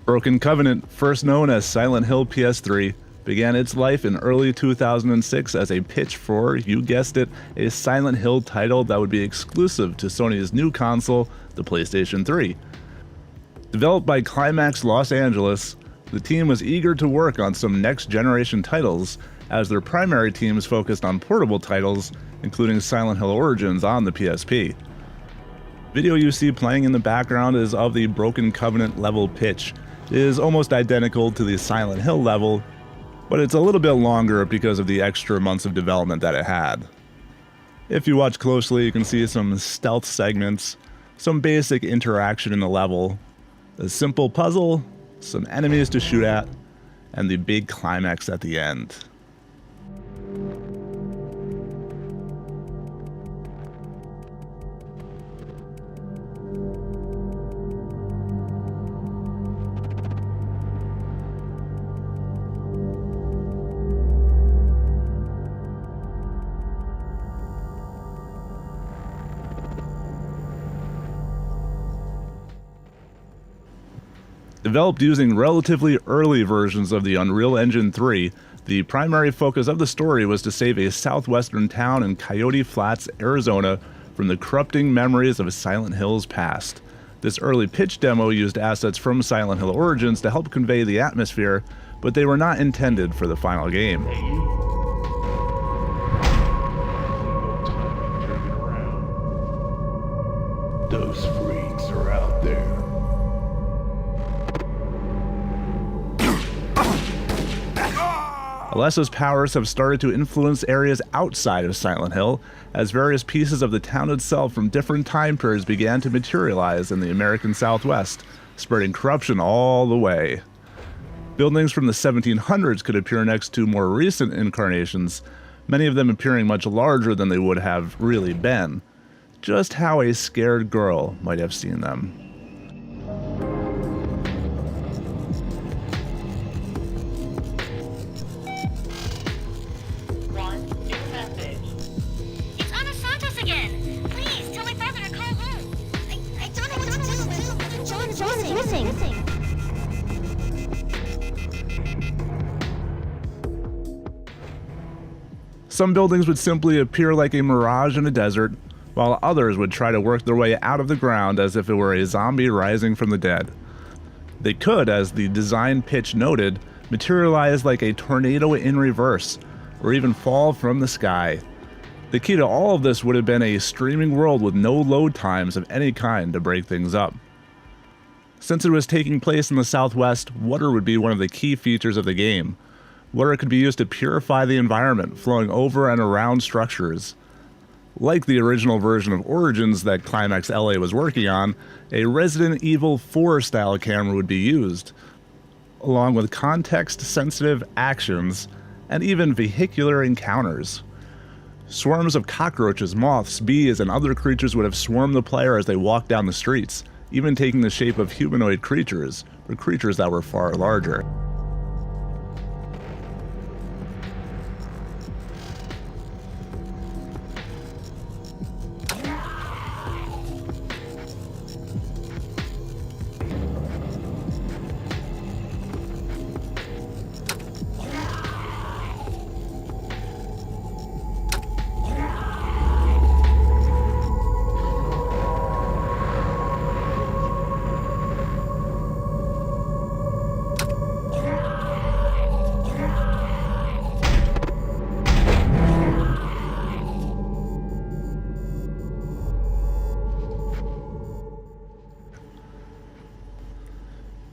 Broken Covenant, first known as Silent Hill PS3, began its life in early 2006 as a pitch for, you guessed it, a Silent Hill title that would be exclusive to Sony's new console, the PlayStation 3. Developed by Climax Los Angeles, the team was eager to work on some next-generation titles, as their primary teams focused on portable titles, including Silent Hill Origins on the PSP. Video you see playing in the background is of the Broken Covenant level pitch. It is almost identical to the Silent Hill level, but it's a little bit longer because of the extra months of development that it had. If you watch closely, you can see some stealth segments, some basic interaction in the level, a simple puzzle, some enemies to shoot at, and the big climax at the end. Developed using relatively early versions of the Unreal Engine 3, the primary focus of the story was to save a southwestern town in Coyote Flats, Arizona, from the corrupting memories of Silent Hill's past. This early pitch demo used assets from Silent Hill Origins to help convey the atmosphere, but they were not intended for the final game. Those freaks are out there. Alessa's powers have started to influence areas outside of Silent Hill, as various pieces of the town itself from different time periods began to materialize in the American Southwest, spreading corruption all the way. Buildings from the 1700s could appear next to more recent incarnations, many of them appearing much larger than they would have really been. Just how a scared girl might have seen them. Some buildings would simply appear like a mirage in a desert, while others would try to work their way out of the ground as if it were a zombie rising from the dead. They could, as the design pitch noted, materialize like a tornado in reverse, or even fall from the sky. The key to all of this would have been a streaming world with no load times of any kind to break things up. Since it was taking place in the Southwest, water would be one of the key features of the game. Water could be used to purify the environment, flowing over and around structures. Like the original version of Origins that Climax LA was working on, a Resident Evil 4 style camera would be used, along with context-sensitive actions and even vehicular encounters. Swarms of cockroaches, moths, bees, and other creatures would have swarmed the player as they walked down the streets, even taking the shape of humanoid creatures, or creatures that were far larger.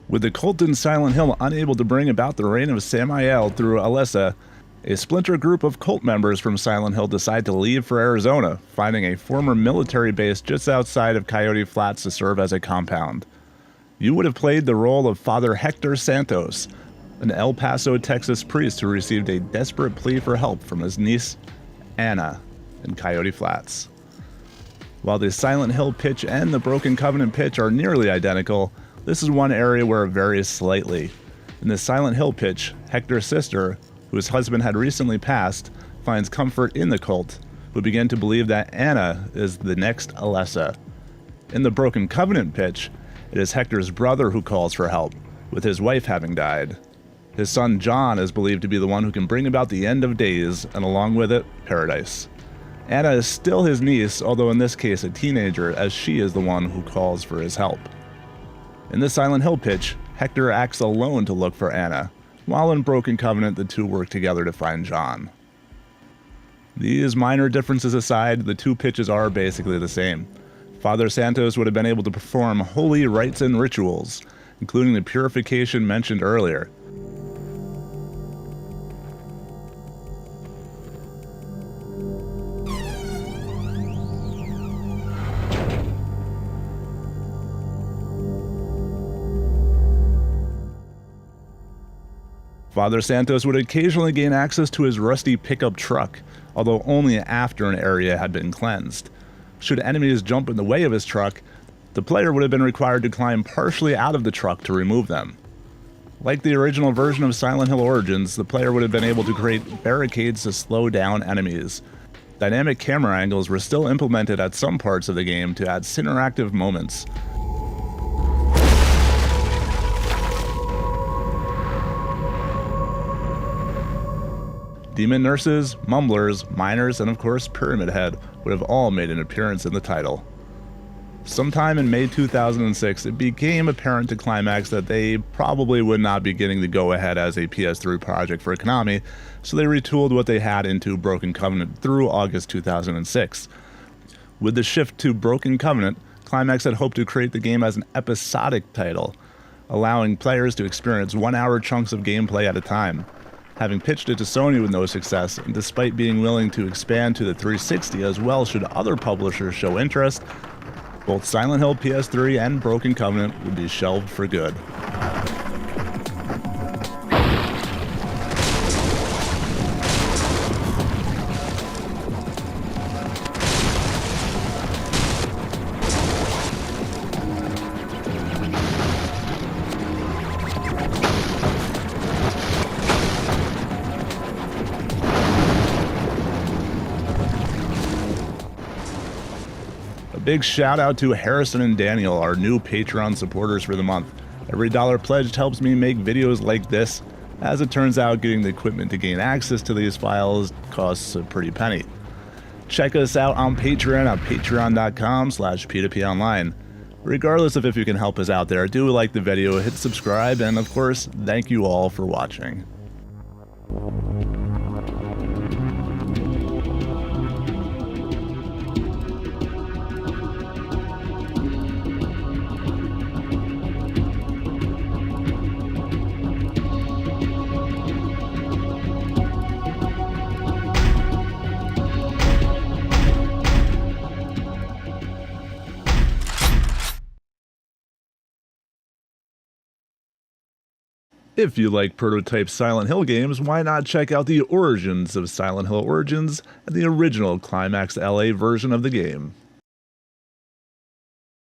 With the cult in Silent Hill unable to bring about the reign of Samael through Alessa, a splinter group of cult members from Silent Hill decide to leave for Arizona, finding a former military base just outside of Coyote Flats to serve as a compound. You would have played the role of Father Hector Santos, an El Paso, Texas priest who received a desperate plea for help from his niece, Anna, in Coyote Flats. While the Silent Hill pitch and the Broken Covenant pitch are nearly identical, this is one area where it varies slightly. In the Silent Hill pitch, Hector's sister, whose husband had recently passed, finds comfort in the cult, but begin to believe that Anna is the next Alessa. In the Broken Covenant pitch, it is Hector's brother who calls for help, with his wife having died. His son John is believed to be the one who can bring about the end of days, and along with it, paradise. Anna is still his niece, although in this case a teenager, as she is the one who calls for his help. In the Silent Hill pitch, Hector acts alone to look for Anna, while in Broken Covenant the two work together to find John. These minor differences aside, the two pitches are basically the same. Father Santos would have been able to perform holy rites and rituals, including the purification mentioned earlier. Father Santos would occasionally gain access to his rusty pickup truck, although only after an area had been cleansed. Should enemies jump in the way of his truck, the player would have been required to climb partially out of the truck to remove them. Like the original version of Silent Hill Origins, the player would have been able to create barricades to slow down enemies. Dynamic camera angles were still implemented at some parts of the game to add interactive moments. Demon nurses, mumblers, miners, and of course Pyramid Head would have all made an appearance in the title. Sometime in May 2006, it became apparent to Climax that they probably would not be getting the go-ahead as a PS3 project for Konami, so they retooled what they had into Broken Covenant through August 2006. With the shift to Broken Covenant, Climax had hoped to create the game as an episodic title, allowing players to experience 1-hour chunks of gameplay at a time. Having pitched it to Sony with no success, and despite being willing to expand to the 360 as well should other publishers show interest, both Silent Hill PS3 and Broken Covenant would be shelved for good. Big shout out to Harrison and Daniel, our new Patreon supporters for the month. Every dollar pledged helps me make videos like this. As it turns out, getting the equipment to gain access to these files costs a pretty penny. Check us out on Patreon at patreon.com/p2ponline. Regardless of if you can help us out there, do like the video, hit subscribe, and of course, thank you all for watching. If you like prototype Silent Hill games, why not check out the Origins of Silent Hill Origins and the original Climax LA version of the game.